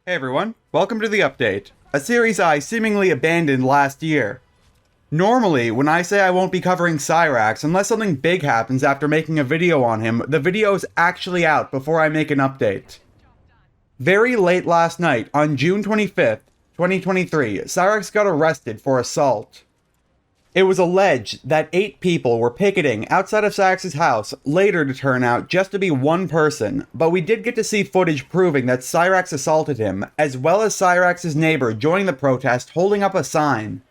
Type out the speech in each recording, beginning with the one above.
Hey everyone, welcome to the update, a series I seemingly abandoned last year. Normally, when I say I won't be covering Cyrax unless something big happens after making a video on him, the video's actually out before I make an update. Very late last night, on June 25th, 2023, Cyrax got arrested for assault. It was alleged that 8 people were picketing outside of Cyrax's house, later to turn out just to be one person, but we did get to see footage proving that Cyrax assaulted him, as well as Cyrax's neighbor joining the protest holding up a sign.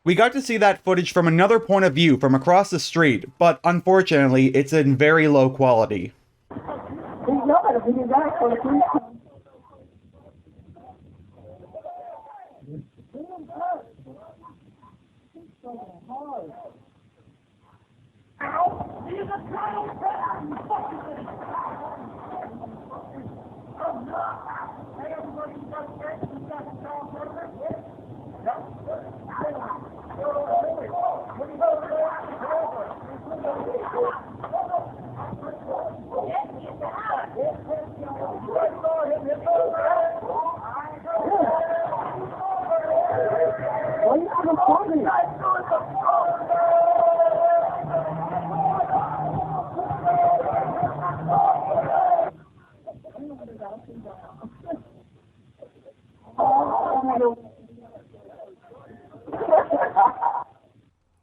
We got to see that footage from another point of view from across the street, but unfortunately, it's in very low quality.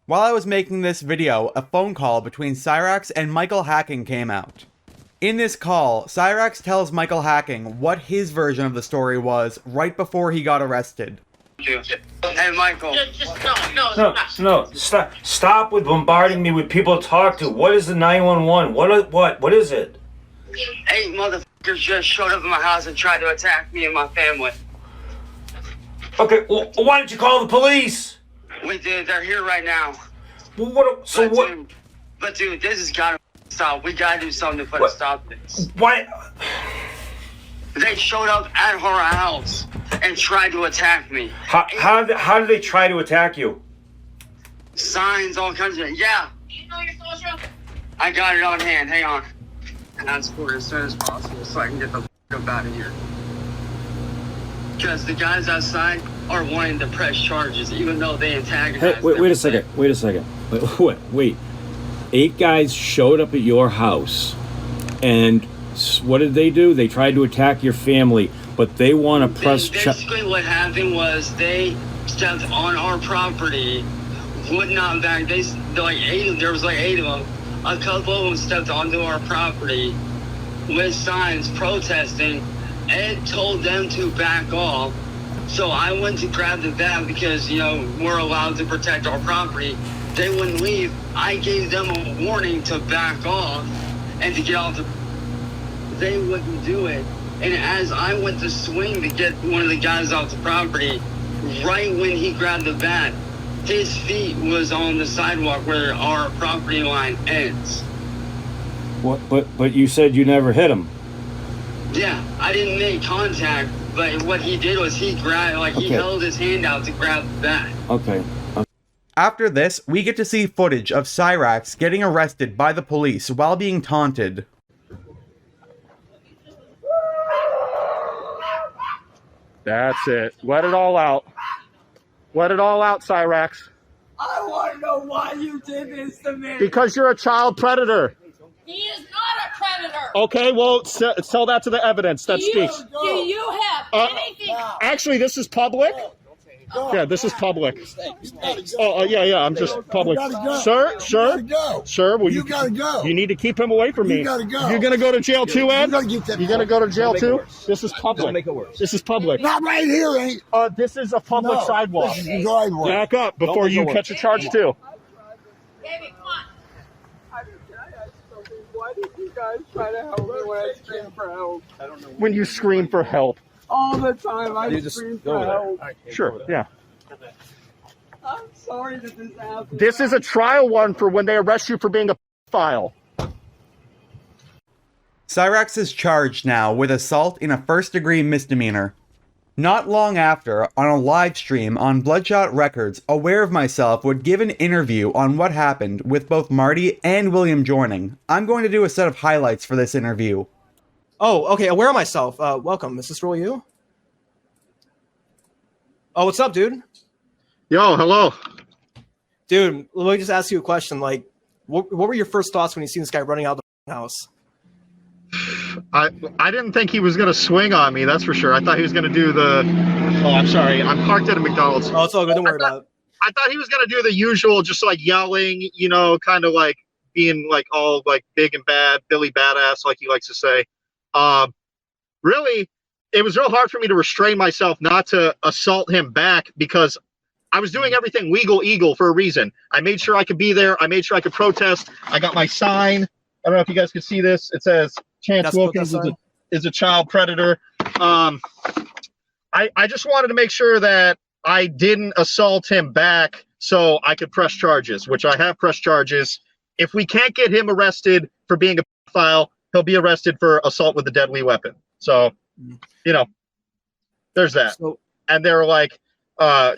While I was making this video, a phone call between Cyrax and Michael Hacking came out. In this call, Cyrax tells Michael Hacking what his version of the story was right before he got arrested. Hey, Michael. No, stop with bombarding me with people to talk to. What is the 911? What is it? 8 motherfuckers just showed up at my house and tried to attack me and my family. Okay, well, why don't you call the police? We did. They're here right now. Well, Dude, this has got to stop. We got to do something to put a stop to this. Why? They showed up at our house and tried to attack me. How did they try to attack you? Signs, all kinds of... Yeah. You know your social? I got it on hand. Hang on. And that's for as soon as possible so I can get the up out of here. Because the guys outside are wanting to press charges, even though they antagonized Hey, wait a second. Wait. 8 guys showed up at your house, and what did they do? They tried to attack your family, but they want to press charges. Basically what happened was they stepped on our property, would not back. There was like 8 of them. A couple of them stepped onto our property with signs protesting. Ed told them to back off. So I went to grab the bat because, we're allowed to protect our property. They wouldn't leave. I gave them a warning to back off and to get off the... They wouldn't do it. And as I went to swing to get one of the guys off the property, right when he grabbed the bat, his feet was on the sidewalk where our property line ends. What? But you said you never hit him. Yeah, I didn't make contact, but what he did was he grabbed, he held his hand out to grab the bat. Okay. After this, we get to see footage of Cyrax getting arrested by the police while being taunted. That's it. Let it all out. Let it all out, Cyrax. I want to know why you did this to me. Because you're a child predator. He is not a predator. Okay, well, tell that to the evidence that speaks. Do you have anything Actually, this is public. Yeah, this is public. Oh, yeah. I'm just public. Sir, will You gotta go. You need to keep him away from me. You gotta go. You're gonna go to jail too, Ed? You gonna go to jail too? This is public. Don't make it worse. This is public. Not right here, ain't. This is a public sidewalk. This is the driveway. Back up before you catch a charge too. Baby, come on. Why did you guys try to help me when I screamed for help? When you scream for help. All the time I scream for help. Sure, yeah. I'm sorry that this happened. This is a trial one for when they arrest you for being a pedophile. Cyrax is charged now with assault in a first-degree misdemeanor. Not long after, on a live stream on Bloodshot Records, Aware of Myself would give an interview on what happened with both Marty and William joining. I'm going to do a set of highlights for this interview. Oh, okay. Aware of Myself. Welcome. Is this really you? Oh, what's up, dude? Yo, hello. Dude, let me just ask you a question. Like, what were your first thoughts when you seen this guy running out of the house? I didn't think he was going to swing on me, that's for sure. I thought he was going to do the... Oh, I'm sorry. I'm parked at a McDonald's. Oh, it's all good. Don't worry about it. I thought he was going to do the usual, just like yelling, you know, kind of like being like all like big and bad, Billy Badass, like he likes to say. Really, it was real hard for me to restrain myself not to assault him back because I was doing everything legal eagle for a reason. I made sure I could be there. I made sure I could protest. I got my sign. I don't know if you guys can see this. It says Chance Wilkins is a child predator. I just wanted to make sure that I didn't assault him back so I could press charges, which I have pressed charges. If we can't get him arrested for being a pedophile, he'll be arrested for assault with a deadly weapon. So, you know, there's that. And they were like,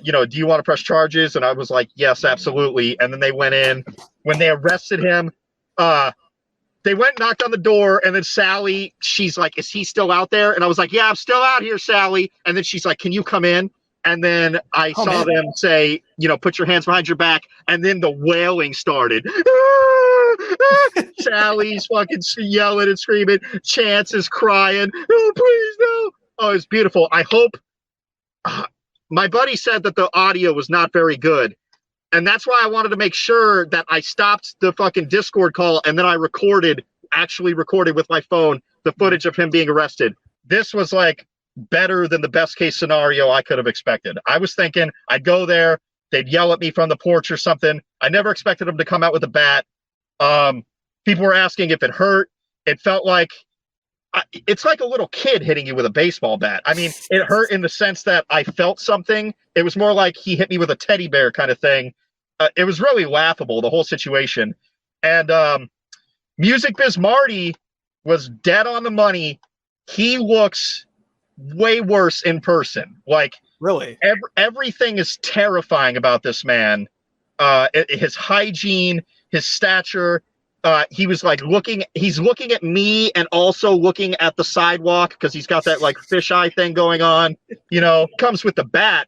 you know, do you want to press charges? And I was like, yes, absolutely. And then they went in. When they arrested him, they went and knocked on the door, and then Sally, she's like, is he still out there? And I was like, yeah, I'm still out here, Sally. And then she's like, can you come in? And then I saw them say, you know, put your hands behind your back. And then the wailing started. Sally's fucking yelling and screaming. Chance is crying. Oh, please, no. Oh, it's beautiful. I hope. My buddy said that the audio was not very good. And that's why I wanted to make sure that I stopped the fucking Discord call and then I actually recorded with my phone the footage of him being arrested. This was like better than the best case scenario I could have expected. I was thinking I'd go there, they'd yell at me from the porch or something. I never expected him to come out with a bat. People were asking if it hurt. It felt like it's like a little kid hitting you with a baseball bat. I mean, it hurt in the sense that I felt something. It was more like he hit me with a teddy bear kind of thing. It was really laughable, the whole situation. And Music Biz Marty was dead on the money. He looks way worse in person. Like, really, everything is terrifying about this man. His hygiene, his stature. He was like he's looking at me and also looking at the sidewalk because he's got that like fisheye thing going on. You know, comes with the bat.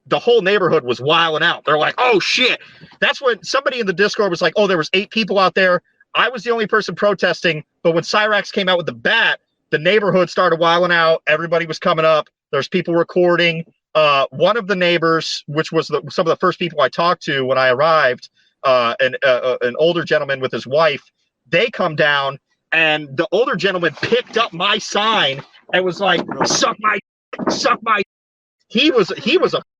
The whole neighborhood was wilding out. They're like, oh shit. That's when somebody in the Discord was like, oh, there was 8 people out there. I was the only person protesting. But when Cyrax came out with the bat, the neighborhood started wilding out. Everybody was coming up. There's people recording. One of the neighbors, which was some of the first people I talked to when I arrived, an older gentleman with his wife, they come down and the older gentleman picked up my sign and was like, suck my. He was a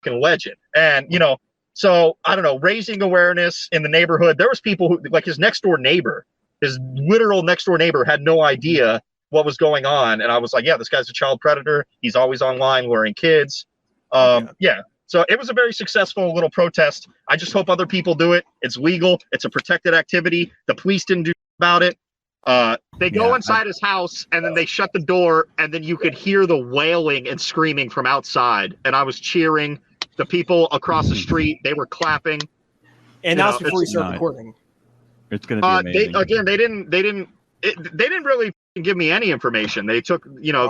fucking legend. And, you know, so I don't know, raising awareness in the neighborhood. There was people who, like his next door neighbor, his literal next door neighbor had no idea what was going on. And I was like, yeah, this guy's a child predator. He's always online luring kids. Yeah. So it was a very successful little protest. I just hope other people do it. It's legal. It's a protected activity. The police didn't do about it. They go inside his house and then they shut the door and then you could hear the wailing and screaming from outside. And I was cheering. The people across the street, they were clapping. And that's before you start recording. It's going to be amazing. They didn't really give me any information. They took,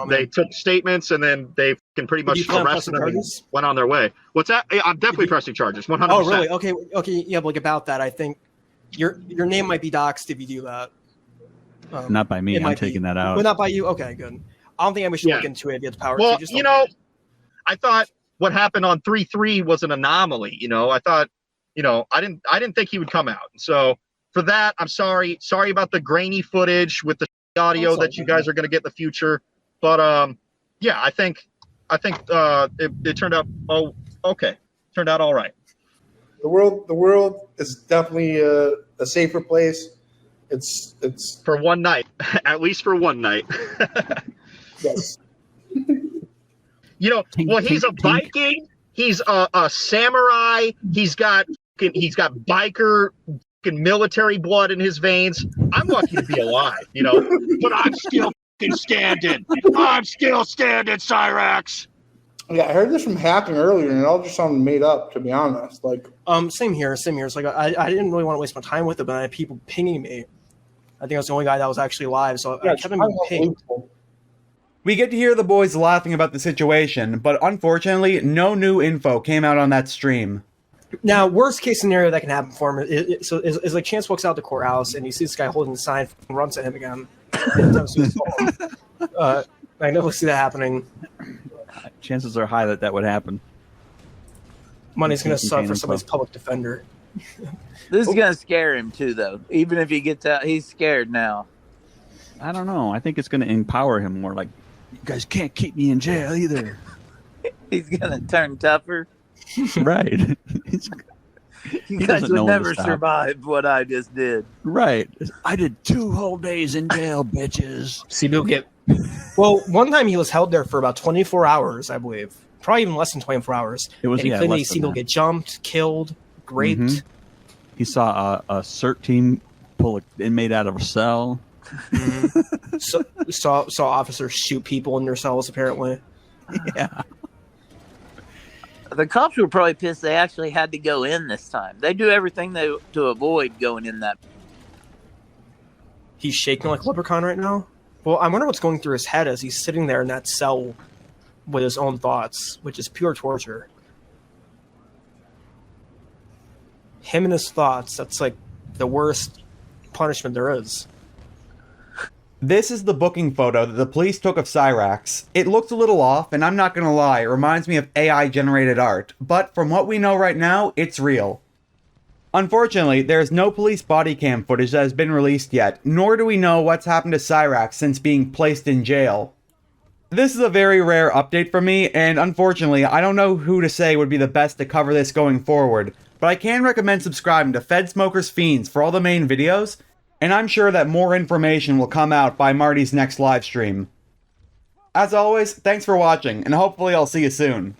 they took statements and then they can pretty much arrested them and went on their way. What's that? I'm definitely pressing charges. 100%. Oh, really? Okay. Yeah, but like about that, I think your name might be doxed if you do that. Not by me. I'm taking that out. Well, not by you. Okay, good. I don't think we should look into it. It's power. Well, I thought what happened on 3-3 was an anomaly. I thought, I didn't think he would come out. So for that, I'm sorry. Sorry about the grainy footage with the audio that you guys are going to get in the future. But yeah, I think it turned out okay. Turned out all right. The world is definitely a safer place. It's for one night, at least for one night. Yes. Well, he's a Viking. He's a samurai. He's got biker military blood in his veins. I'm lucky to be alive, but I'm still standing. I'm still standing, Cyrax. Yeah, I heard this from Hacking earlier, and it all just sounded made up, to be honest. Same here. It's like I didn't really want to waste my time with it, but I had people pinging me. I think I was the only guy that was actually alive, so I kept him pinged. We get to hear the boys laughing about the situation, but unfortunately, no new info came out on that stream. Now, worst case scenario that can happen for him is like Chance walks out the courthouse and he sees this guy holding the sign and runs at him again. I never see that happening. Chances are high that would happen. Money's going to suck for somebody's public defender. This is going to scare him too, though. Even if he gets out, he's scared now. I don't know. I think it's going to empower him more. Like, you guys can't keep me in jail either. He's going to turn tougher. Right. You guys would never survive what I just did. Right. I did 2 whole days in jail, bitches. See, people get... Well, one time he was held there for about 24 hours, I believe. Probably even less than 24 hours. It was, and he claimed he seen people get jumped, killed, raped. Mm-hmm. He saw a CERT team pull an inmate out of a cell. Mm-hmm. saw officers shoot people in their cells, apparently. Yeah. The cops were probably pissed they actually had to go in this time. They do everything to avoid going in that. He's shaking like a leprechaun right now? Well, I wonder what's going through his head as he's sitting there in that cell with his own thoughts, which is pure torture. Him and his thoughts, that's like the worst punishment there is. This is the booking photo that the police took of Cyrax. It looks a little off, and I'm not gonna lie, it reminds me of AI-generated art, but from what we know right now, it's real. Unfortunately, there is no police body cam footage that has been released yet, nor do we know what's happened to Cyrax since being placed in jail. This is a very rare update for me, and unfortunately, I don't know who to say would be the best to cover this going forward, but I can recommend subscribing to Fed Smokers Fiends for all the main videos, and I'm sure that more information will come out by Marty's next livestream. As always, thanks for watching, and hopefully I'll see you soon.